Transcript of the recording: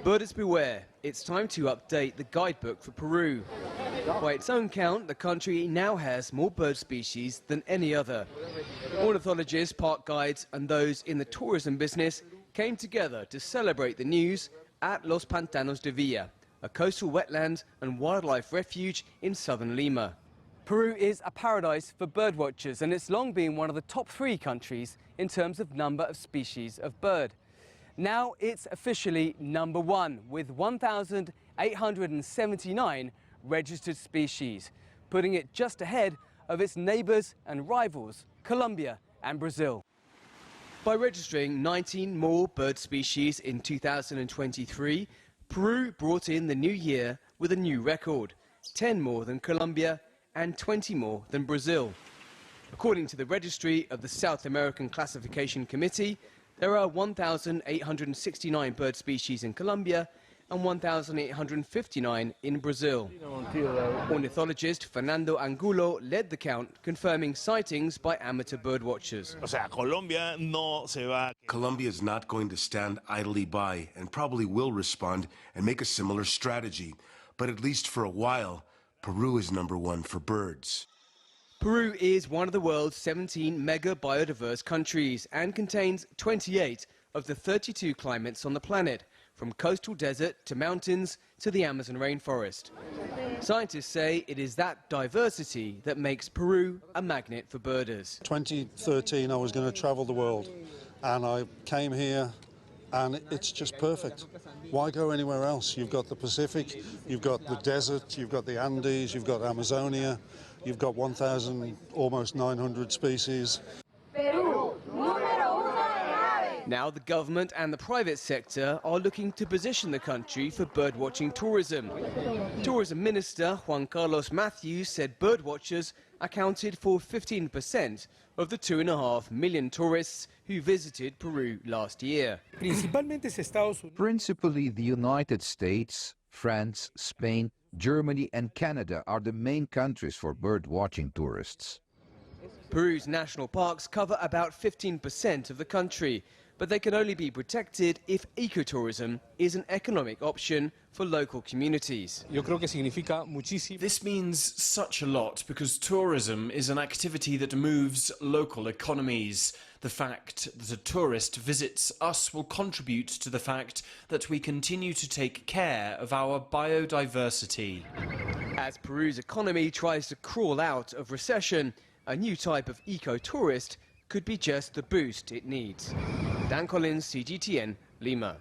Birders beware, it's time to update the guidebook for Peru. By its own count, the country now has more bird species than any other. Ornithologists, park guides and those in the tourism business came together to celebrate the news at Los Pantanos de Villa, a coastal wetland and wildlife refuge in southern Lima. Peru is a paradise for birdwatchers, and it's long been one of the top 3 countries in terms of number of species of bird. Now it's officially number 1 with 1,879 registered species, putting it just ahead of its neighbours and rivals, Colombia and Brazil. By registering 19 more bird species in 2023, Peru brought in the new year with a new record, 10 more than Colombia and 20 more than Brazil. According to the registry of the South American Classification Committee, there are 1,869 bird species in Colombia and 1,859 in Brazil. Ornithologist Fernando Angulo led the count, confirming sightings by amateur birdwatchers. Colombia is not going to stand idly by and probably will respond and make a similar strategy. But at least for a while, Peru is number 1 for birds. Peru is one of the world's 17 mega biodiverse countries and contains 28 of the 32 climates on the planet, from coastal desert to mountains to the Amazon rainforest. Scientists say it is that diversity that makes Peru a magnet for birders. 2013 I was going to travel the world, and I came here and it's just perfect. Why go anywhere else? You've got the Pacific, you've got the desert, you've got the Andes, you've got Amazonia, you've got 1,000, almost 900 species. Now the government and the private sector are looking to position the country for birdwatching tourism. Tourism Minister Juan Carlos Matthews said birdwatchers accounted for 15% of the 2.5 million tourists who visited Peru last year. Principally, the United States, France, Spain, Germany and Canada are the main countries for bird-watching tourists. Peru's national parks cover about 15% of the country, but they can only be protected if ecotourism is an economic option for local communities. This means such a lot because tourism is an activity that moves local economies. The fact that a tourist visits us will contribute to the fact that we continue to take care of our biodiversity. As Peru's economy tries to crawl out of recession, a new type of eco-tourist could be just the boost it needs. Dan Collins, CGTN, Lima.